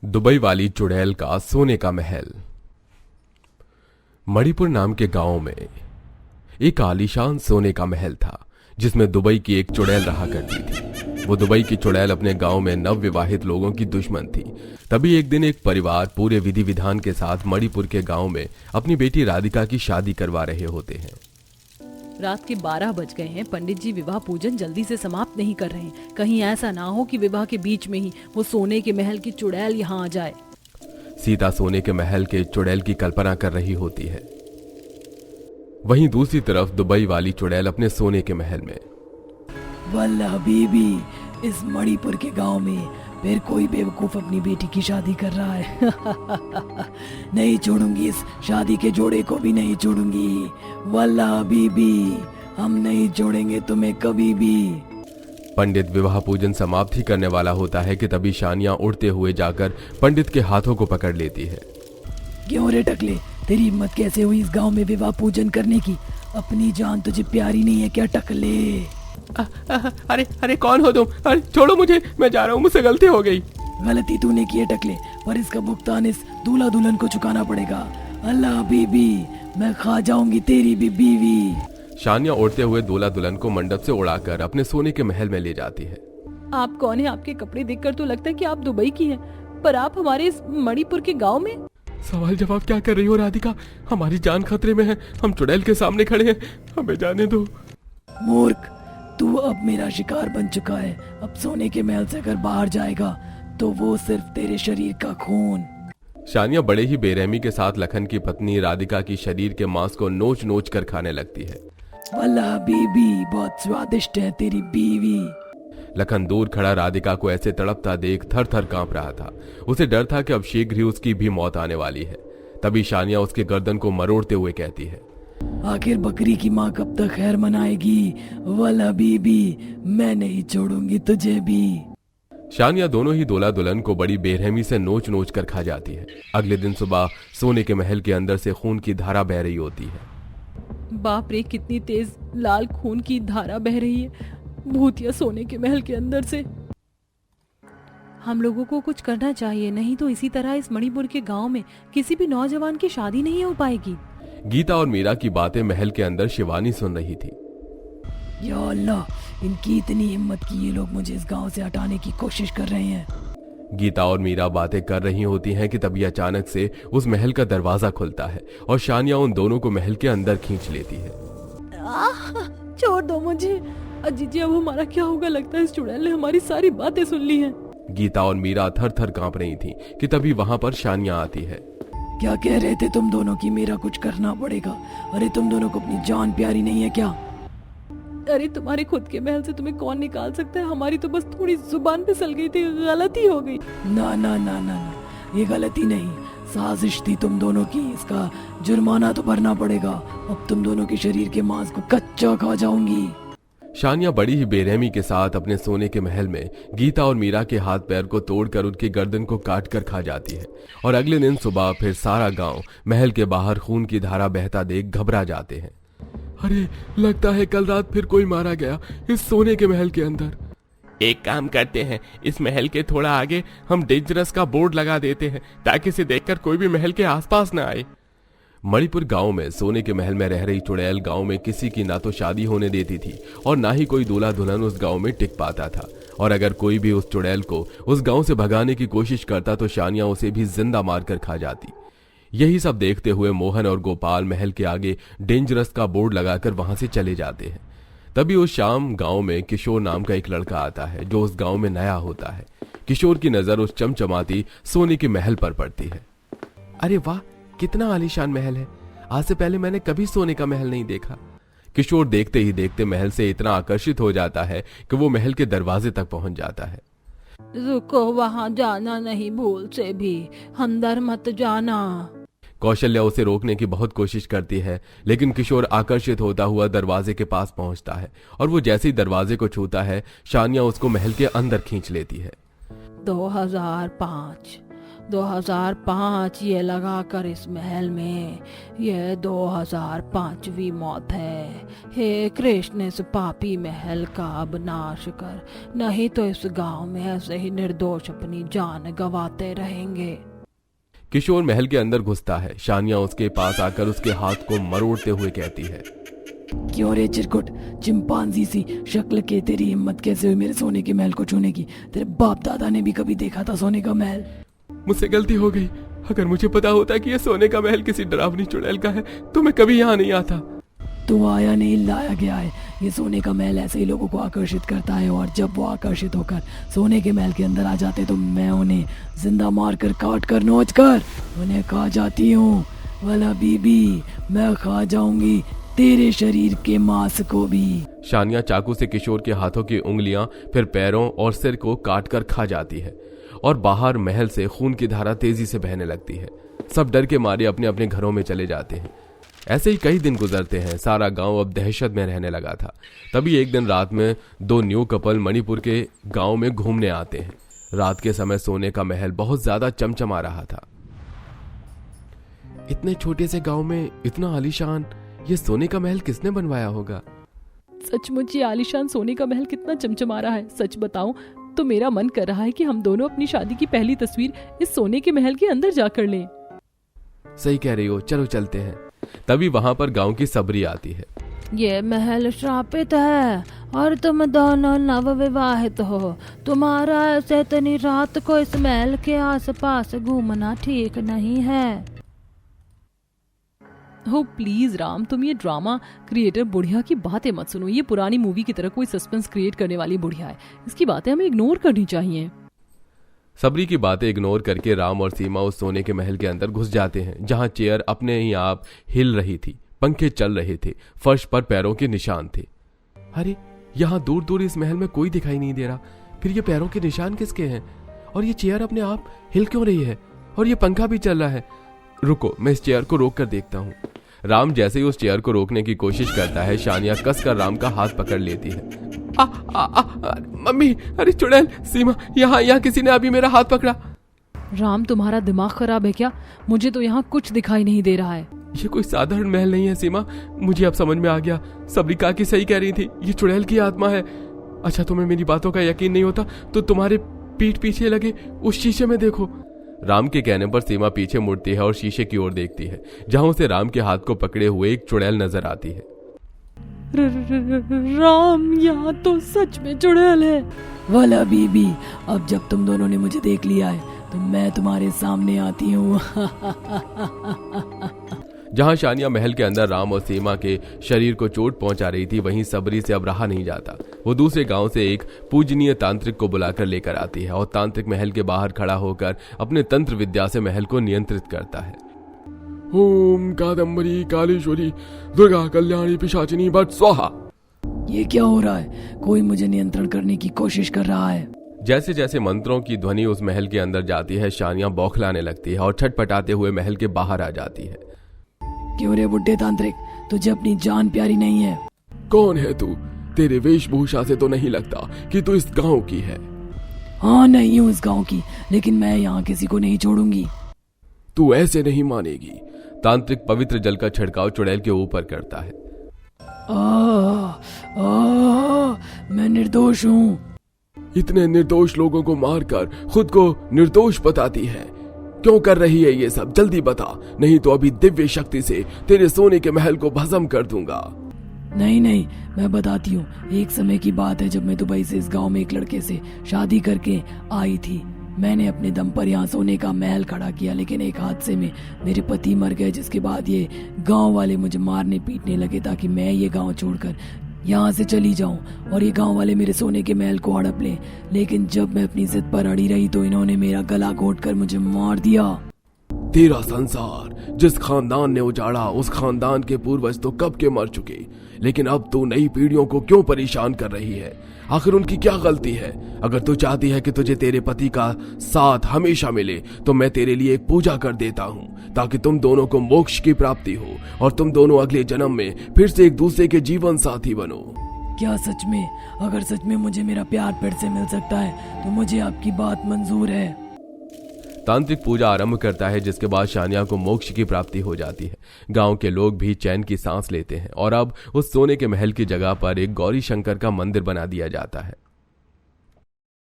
Dubai वाली चुड़ैल का सोने का महल। मणिपुर नाम के गांव में एक आलीशान सोने का महल था जिसमें दुबई की एक चुड़ैल रहा करती थी। वो दुबई की चुड़ैल अपने गांव में नवविवाहित लोगों की दुश्मन थी। तभी एक दिन एक परिवार पूरे विधि विधान के साथ मणिपुर के गांव में अपनी बेटी राधिका की शादी करवा रहे होते हैं। रात के 12 बज गए हैं। पंडित जी विवाह पूजन जल्दी से समाप्त नहीं कर रहे हैं। कहीं ऐसा ना हो कि विवाह के बीच में ही वो सोने के महल की चुड़ैल यहाँ आ जाए। सीता सोने के महल के चुड़ैल की कल्पना कर रही होती है। वहीं दूसरी तरफ दुबई वाली चुड़ैल अपने सोने के महल में। वल्लाह बीबी, इस मणिपुर के गांव में फिर कोई बेवकूफ अपनी बेटी की शादी कर रहा है। नहीं छोड़ूंगी, इस शादी के जोड़े को भी नहीं छोड़ूंगी। वल्लाह बीबी, हम नहीं छोड़ेंगे तुम्हें कभी भी। पंडित विवाह पूजन समाप्त ही करने वाला होता है कि तभी शानिया उड़ते हुए जाकर पंडित के हाथों को पकड़ लेती है। क्यों रे टकले, तेरी हिम्मत कैसे हुई इस गांव में विवाह पूजन करने की? अपनी जान तुझे प्यारी नहीं है क्या टकले? अरे अरे कौन हो तुम? अरे छोड़ो मुझे, मैं जा रहा हूँ, मुझसे गलती हो गई। गलती तूने की है टकले, पर इसका भुगतान इस दूल्हा दुल्हन को चुकाना पड़ेगा। अल्लाह बीबी, मैं खा जाऊंगी तेरी भी बीवी। शानिया उड़ते हुए दूल्हा दुल्हन को मंडप से उड़ाकर अपने सोने के महल में ले जाती है। आप कौन है? आपके कपड़े देखकर तो लगता है कि आप दुबई की हैं, पर आप हमारे इस मणिपुर के गांव में। सवाल जवाब क्या कर रही हो राधिका? हमारी जान खतरे में है, हम चुड़ैल के सामने खड़े हैं, हमें जाने दो। मूर्ख, तू अब मेरा शिकार बन चुका है। अब सोने के महल से अगर बाहर जाएगा तो वो सिर्फ तेरे शरीर का खून। शानिया बड़े ही बेरहमी के साथ लखन की पत्नी राधिका की शरीर के मांस को नोच नोच कर खाने लगती है। वल्लाह बीबी, बहुत स्वादिष्ट है तेरी बीवी। लखन दूर खड़ा राधिका को ऐसे तड़पता देख थर थर कांप रहा था। उसे डर था कि अब शीघ्र ही उसकी भी मौत आने वाली है। तभी शानिया उसके गर्दन को मरोड़ते हुए कहती है, आखिर बकरी की माँ कब तक खैर मनाएगी? वल्लाह बीबी, मैं नहीं छोड़ूंगी तुझे भी। शानिया दोनों ही दूल्हा दुल्हन को बड़ी बेरहमी से नोच नोच कर खा जाती है। अगले दिन सुबह सोने के महल के अंदर से खून की धारा बह रही होती है। बाप रे, कितनी तेज लाल खून की धारा बह रही है भूतिया सोने के महल के अंदर से। हम लोगों को कुछ करना चाहिए, नहीं तो इसी तरह इस मणिपुर के गांव में किसी भी नौजवान की शादी नहीं हो पाएगी। गीता और मीरा की बातें महल के अंदर शिवानी सुन रही थी। या अल्लाह, इनकी इतनी हिम्मत कि ये लोग मुझे इस गांव से हटाने की कोशिश कर रहे हैं। गीता और मीरा बातें कर रही होती हैं कि तभी अचानक से उस महल का दरवाजा खुलता है और शानिया उन दोनों को महल के अंदर खींच लेती है। छोड़ दो मुझे। अजीजी, अब हमारा क्या होगा? लगता है इस चुड़ैल ने हमारी सारी बातें सुन ली हैं। गीता और मीरा थर थर कांप रही थी कि तभी वहां पर शानिया आती है। क्या कह रहे थे तुम दोनों की मेरा कुछ करना पड़ेगा? अरे तुम दोनों को अपनी जान प्यारी नहीं है क्या? अरे तुम्हारे खुद के महल से तुम्हें कौन निकाल सकता है? हमारी तो बस थोड़ी जुबान फिसल गई थी, गलती हो गई। ना ना ना ना ना, ये गलती नहीं, साजिश थी तुम दोनों की। इसका जुर्माना तो भरना पड़ेगा। अब तुम दोनों के शरीर के मांस को कच्चा खा जाऊंगी। शानिया बड़ी ही बेरहमी के साथ अपने सोने के महल में गीता और मीरा के हाथ पैर को तोड़कर उनकी गर्दन को काट कर खा जाती है। और अगले दिन सुबह फिर सारा गांव महल के बाहर खून की धारा बहता देख घबरा जाते हैं। अरे, लगता है कल रात फिर कोई मारा गया इस सोने के महल के अंदर। एक काम करते हैं, इस महल के थोड़ा आगे हम डेंजरस का बोर्ड लगा देते हैं ताकि इसे देखकर कोई भी महल के आसपास न आए। मणिपुर गांव में सोने के महल में रह रही चुड़ैल गांव में किसी की ना तो शादी होने देती थी और ना ही कोई दूल्हा दुल्हन उस गांव में टिक पाता था। और अगर कोई भी उस चुड़ैल को उस गांव से भगाने की कोशिश करता तो शानिया उसे भी जिंदा मारकर खा जाती। यही सब देखते हुए मोहन और गोपाल महल के आगे डेंजरस का बोर्ड लगाकर वहां से चले जाते हैं। तभी उस शाम गांव में किशोर नाम का एक लड़का आता है जो उस गांव में नया होता है। किशोर की नजर उस चमचमाती सोने के महल पर पड़ती है। अरे वाह, कितना आलीशान महल है, आज से पहले मैंने कभी सोने का महल नहीं देखा। किशोर देखते ही देखते महल से इतना आकर्षित हो जाता है कि वो महल के दरवाजे तक पहुंच जाता है। रुको, वहां जाना नहीं, भूल से भी अंदर मत जाना। कौशल्या उसे रोकने की बहुत कोशिश करती है, लेकिन किशोर आकर्षित होता हुआ दरवाजे के पास पहुंचता है और वो जैसे ही दरवाजे को छूता है शानिया उसको महल के अंदर खींच लेती है। 2005 2005 ये लगा कर इस महल में, ये 2005वीं मौत है। हे कृष्ण, इस पापी महल का अब नाश कर, नहीं तो इस गांव में ऐसे ही निर्दोष अपनी जान गंवाते रहेंगे। किशोर महल के अंदर घुसता है। शानिया उसके पास आकर उसके हाथ को मरोड़ते हुए कहती है, क्यों रे चिरकुट, चिंपांजी सी शक्ल के तेरी हिम्मत कैसे हुई मेरे सोने के महल को छूने की? तेरे बाप दादा ने भी कभी देखा था सोने का महल? मुझसे गलती हो गई। अगर मुझे पता होता कि यह सोने का महल किसी डरावनी चुड़ैल का है तो मैं कभी यहाँ नहीं आता। तू आया नहीं, लाया गया है। ये सोने का महल ऐसे ही लोगों को आकर्षित करता है, और जब वो आकर्षित होकर सोने के महल के अंदर आ जाते तो मैं उन्हें जिंदा मार कर, काट कर, नोच कर उन्हें खा जाती हूँ। वाला बीबी, मैं खा जाऊंगी तेरे शरीर के मांस को भी। शानिया चाकू से किशोर के हाथों की उंगलियां, फिर पैरों और सिर को काट कर खा जाती है और बाहर महल से खून की धारा तेजी से बहने लगती है। सब डर के मारे अपने अपने घरों में चले जाते हैं। ऐसे ही कई दिन गुजरते हैं। सारा गांव अब दहशत में रहने लगा था। तभी एक दिन रात में 2 न्यू कपल मणिपुर के गांव में घूमने आते हैं। रात के समय सोने का महल बहुत ज्यादा चमचमा रहा था। इतने छोटे से गांव में इतना आलीशान ये सोने का महल किसने बनवाया होगा? सचमुच ये आलीशान सोने का महल कितना चमचमा रहा है। सच बताऊं तो मेरा मन कर रहा है कि हम दोनों अपनी शादी की पहली तस्वीर इस सोने के महल के अंदर जाकर लें। सही कह रही हो, चलो चलते हैं। तभी वहां पर गांव की सबरी आती है। ये महल श्रापित है और तुम दोनों नवविवाहित हो। तुम्हारा ऐसे इतनी रात को इस महल के आसपास घूमना ठीक नहीं है। हो प्लीज राम, तुम ये ड्रामा क्रिएटर बुढ़िया की बातें मत सुनो। ये पुरानी मूवी की तरह कोई सस्पेंस क्रिएट करने वाली बुढ़िया है। इसकी बातें हमें इग्नोर करनी चाहिए। सबरी की बातें इग्नोर करके राम और सीमा उस सोने के महल के अंदर घुस जाते हैं, जहां चेयर अपने ही आप हिल रही थी, पंखे चल रहे थे, फर्श पर पैरों के निशान थे। अरे यहाँ दूर दूर इस महल में कोई दिखाई नहीं दे रहा, फिर ये पैरों के निशान किसके हैं? और ये चेयर अपने आप हिल क्यों रही है? और ये पंखा भी चल रहा है। रुको, मैं इस चेयर को रोक कर देखता हूँ। राम जैसे ही उस चेयर को रोकने की कोशिश करता है, शानिया कसकर राम का हाथ पकड़ लेती है। मम्मी, अरे चुड़ैल, सीमा, यहाँ किसी ने अभी मेरा हाथ पकड़ा। राम, तुम्हारा दिमाग खराब है क्या? मुझे तो यहाँ कुछ दिखाई नहीं दे रहा है। ये कोई साधारण महल नहीं है सीमा, मुझे अब समझ में आ गया। सबरी काकी सही कह रही थी, ये चुड़ैल की आत्मा है। अच्छा, तुम्हें मेरी बातों का यकीन नहीं होता तो तुम्हारे पीठ पीछे लगे उस शीशे में देखो। राम के कहने पर सीमा पीछे मुड़ती है और शीशे की ओर देखती है, जहां उसे राम के हाथ को पकड़े हुए एक चुड़ैल नजर आती है। राम, यहाँ तो सच में चुड़ैल है। वाला बीबी, अब जब तुम दोनों ने मुझे देख लिया है तो मैं तुम्हारे सामने आती हूँ। जहां शानिया महल के अंदर राम और सीमा के शरीर को चोट पहुंचा रही थी, वहीं सबरी से अब रहा नहीं जाता। वो दूसरे गांव से एक पूजनीय तांत्रिक को बुलाकर लेकर आती है और तांत्रिक महल के बाहर खड़ा होकर अपने तंत्र विद्या से महल को नियंत्रित करता है। ओम कादम्बरी कालेश्वरी दुर्गा कल्याणी पिशाचिनी भट्ट स्वाहा। ये क्या हो रहा है? कोई मुझे नियंत्रण करने की कोशिश कर रहा है। जैसे जैसे मंत्रों की ध्वनि उस महल के अंदर जाती है, शानिया बौखलाने लगती है और छटपटाते हुए महल के बाहर आ जाती है। क्यों रे बुड्ढे तांत्रिक, तुझे अपनी जान प्यारी नहीं है? कौन है तू? तेरे वेशभूषा से तो नहीं लगता कि तू इस गांव की है। हाँ, नहीं हूँ इस गांव की, लेकिन मैं यहाँ किसी को नहीं छोड़ूंगी। तू ऐसे नहीं मानेगी। तांत्रिक पवित्र जल का छिड़काव चुड़ैल के ऊपर करता है। मैं निर्दोष हूँ। इतने निर्दोष लोगों को मारकर खुद को निर्दोष बताती है। क्यों कर रही है ये सब? जल्दी बता, नहीं तो अभी दिव्य शक्ति से तेरे सोने के महल को भस्म कर दूंगा। नहीं, मैं बताती हूँ। एक समय की बात है जब मैं दुबई से इस गांव में एक लड़के से शादी करके आई थी। मैंने अपने दम पर यहाँ सोने का महल खड़ा किया, लेकिन एक हादसे में मेरे पति मर गए, जिसके बाद ये गांव वाले मुझे मारने पीटने लगे ताकि मैं ये गांव छोड़कर यहाँ से चली जाऊं और ये गांव वाले मेरे सोने के महल को हड़प लें। लेकिन जब मैं अपनी जिद पर अड़ी रही तो इन्होंने मेरा गला घोंटकर मुझे मार दिया। तेरा संसार जिस खानदान ने उजाड़ा, उस खानदान के पूर्वज तो कब के मर चुके, लेकिन अब तू नई पीढ़ियों को क्यों परेशान कर रही है? आखिर उनकी क्या गलती है? अगर तू चाहती है कि तुझे तेरे पति का साथ हमेशा मिले तो मैं तेरे लिए एक पूजा कर देता हूँ, ताकि तुम दोनों को मोक्ष की प्राप्ति हो और तुम दोनों अगले जन्म में फिर से एक दूसरे के जीवन साथी बनो। क्या सच में? अगर सच में मुझे मेरा प्यार फिर से मिल सकता है तो मुझे आपकी बात मंजूर है। तांत्रिक पूजा आरंभ करता है, जिसके बाद शानिया को मोक्ष की प्राप्ति हो जाती है। गांव के लोग भी चैन की सांस लेते हैं और अब उस सोने के महल की जगह पर एक गौरी शंकर का मंदिर बना दिया जाता है।